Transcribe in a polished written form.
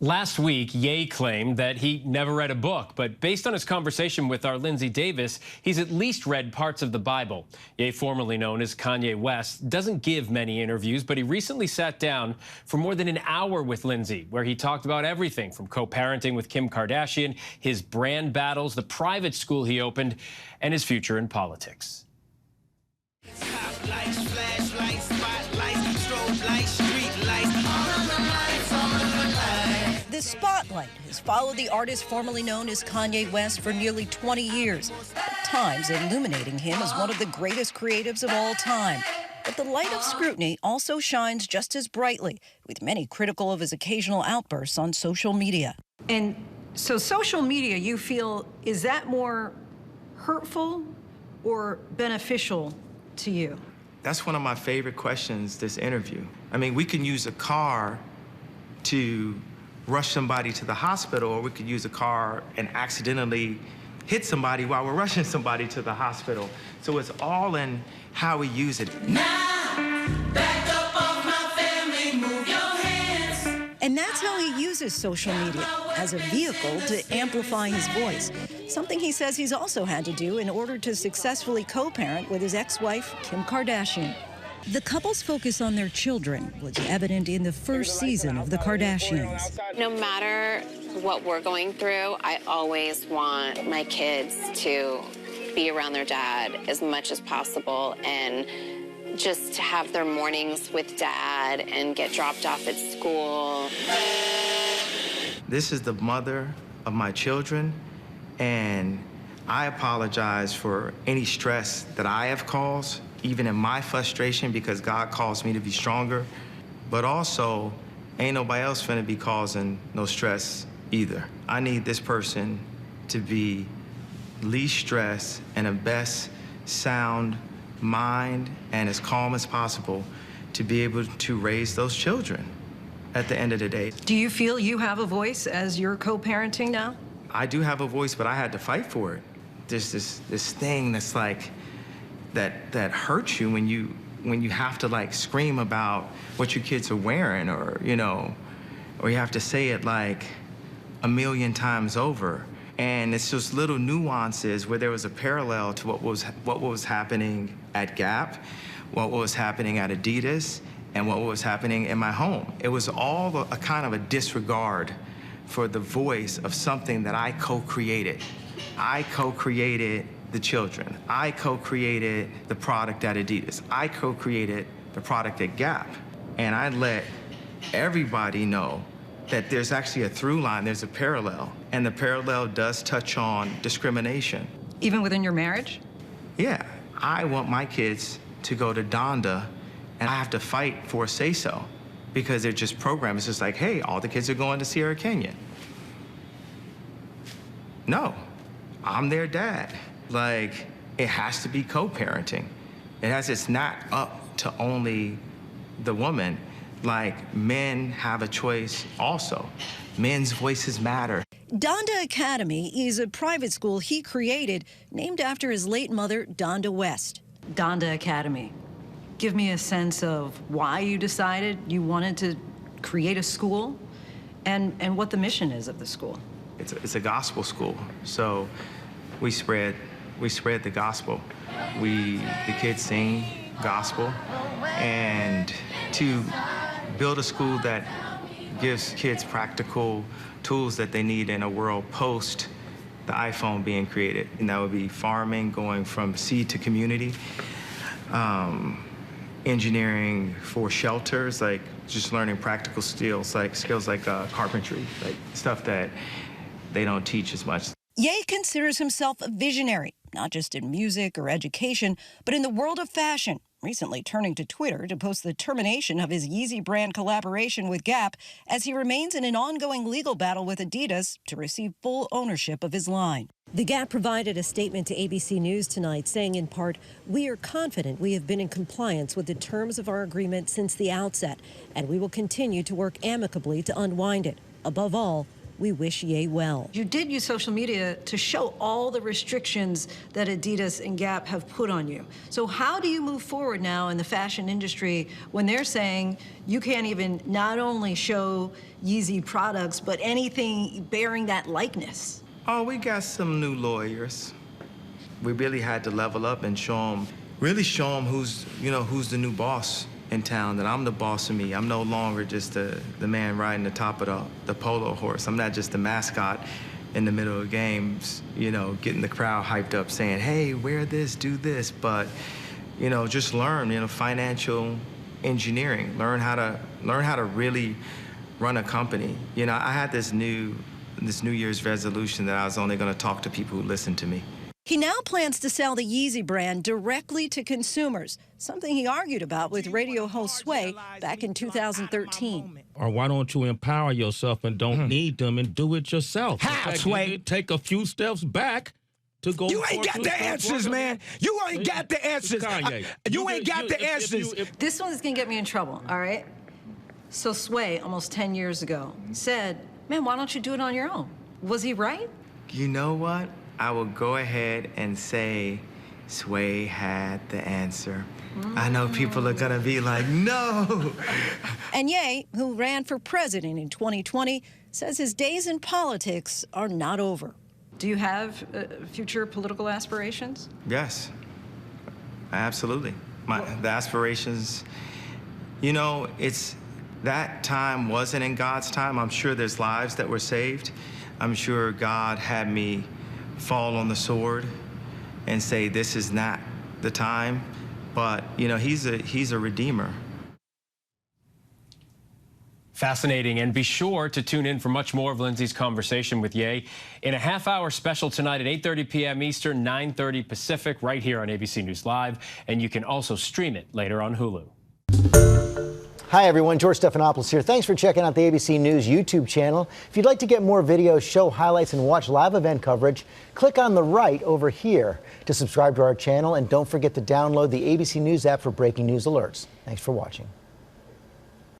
Last week, Ye claimed that he never read a book, but based on his conversation with our Lindsay Davis, he's at least read parts of the Bible. Ye, formerly known as Kanye West, doesn't give many interviews, but he recently sat down for more than an hour with Lindsay, where he talked about everything from co-parenting with Kim Kardashian, his brand battles, the private school he opened, and his future in politics. The spotlight has followed the artist formerly known as Kanye West for nearly 20 years, at times illuminating him as one of the greatest creatives of all time. But the light of scrutiny also shines just as brightly, with many critical of his occasional outbursts on social media. And so social media, you feel, is that more hurtful or beneficial to you? That's one of my favorite questions this interview. I mean, we can use a car to rush somebody to the hospital, or we could use a car and accidentally hit somebody while we're rushing somebody to the hospital. So it's all in how we use it. Now, back up off my family, move your hands. And that's how he uses social media, as a vehicle to amplify his voice. Something he says he's also had to do in order to successfully co-parent with his ex-wife, Kim Kardashian. The couple's focus on their children was evident in the first season of The Kardashians. No matter what we're going through, I always want my kids to be around their dad as much as possible and just to have their mornings with dad and get dropped off at school. This is the mother of my children, and I apologize for any stress that I have caused, even in my frustration, because God calls me to be stronger. But also, ain't nobody else finna be causing no stress either. I need this person to be least stressed and the best sound mind and as calm as possible to be able to raise those children at the end of the day. Do you feel you have a voice as you're co-parenting now? I do have a voice, but I had to fight for it. There's this thing that's like, that hurts you when you have to like scream about what your kids are wearing, or or you have to say it like a million times over. And it's just little nuances where there was a parallel to what was happening at Gap, what was happening at Adidas, and what was happening in my home. It was all a kind of a disregard for the voice of something that I co-created. I co-created the children. I co-created the product at Adidas. I co-created the product at Gap. And I let everybody know that there's actually a through line, there's a parallel. And the parallel does touch on discrimination. Even within your marriage? Yeah. I want my kids to go to Donda, and I have to fight for a say-so, because they're just programmed. It's just like, hey, all the kids are going to Sierra Canyon. No, I'm their dad. Like, it has to be co-parenting. It's not up to only the woman. Like, men have a choice also. Men's voices matter. Donda Academy is a private school he created, named after his late mother, Donda West. Donda Academy. Give me a sense of why you decided you wanted to create a school and what the mission is of the school. It's a gospel school, so we spread the gospel. The kids sing gospel, and to build a school that gives kids practical tools that they need in a world post the iPhone being created. And that would be farming, going from seed to community, engineering for shelters, like just learning practical skills like carpentry, like stuff that they don't teach as much. Ye considers himself a visionary, not just in music or education, but in the world of fashion, recently turning to Twitter to post the termination of his Yeezy brand collaboration with Gap as he remains in an ongoing legal battle with Adidas to receive full ownership of his line. The Gap provided a statement to ABC News tonight saying in part, "We are confident we have been in compliance with the terms of our agreement since the outset, and we will continue to work amicably to unwind it. Above all, We wish Ye well. You did use social media to show all the restrictions that Adidas and Gap have put on you. So how do you move forward now in the fashion industry when they're saying you can't even not only show Yeezy products, but anything bearing that likeness? Oh, we got some new lawyers. We really had to level up and show them who's the new boss in town, that I'm the boss of me. I'm no longer just the man riding the top of the polo horse. I'm not just the mascot in the middle of games, getting the crowd hyped up saying, hey, wear this, do this, but, just learn, financial engineering, learn how to really run a company. I had this New Year's resolution that I was only going to talk to people who listen to me. He now plans to sell the Yeezy brand directly to consumers, something he argued about with radio host Sway back in 2013. Or why don't you empower yourself and don't need them and do it yourself? How, Sway? Take a few steps back to go. You ain't got the answers, man. You ain't got the answers. Kanye. You ain't got the answers. This one's gonna get me in trouble, all right? So Sway, almost 10 years ago, said, man, why don't you do it on your own? Was he right? You know what? I will go ahead and say Sway had the answer. I know people are gonna be like, no. And Ye, who ran for president in 2020, says his days in politics are not over. Do you have future political aspirations? Yes, absolutely. The aspirations, it's that time wasn't in God's time. I'm sure there's lives that were saved. I'm sure God had me fall on the sword and say, this is not the time. But, he's a redeemer. Fascinating, and be sure to tune in for much more of Lindsay's conversation with Ye in a half-hour special tonight at 8:30 p.m. Eastern, 9:30 Pacific, right here on ABC News Live, and you can also stream it later on Hulu. Hi everyone, George Stephanopoulos here. Thanks for checking out the ABC News YouTube channel. If you'd like to get more videos, show highlights, and watch live event coverage, click on the right over here to subscribe to our channel, and don't forget to download the ABC News app for breaking news alerts. Thanks for watching.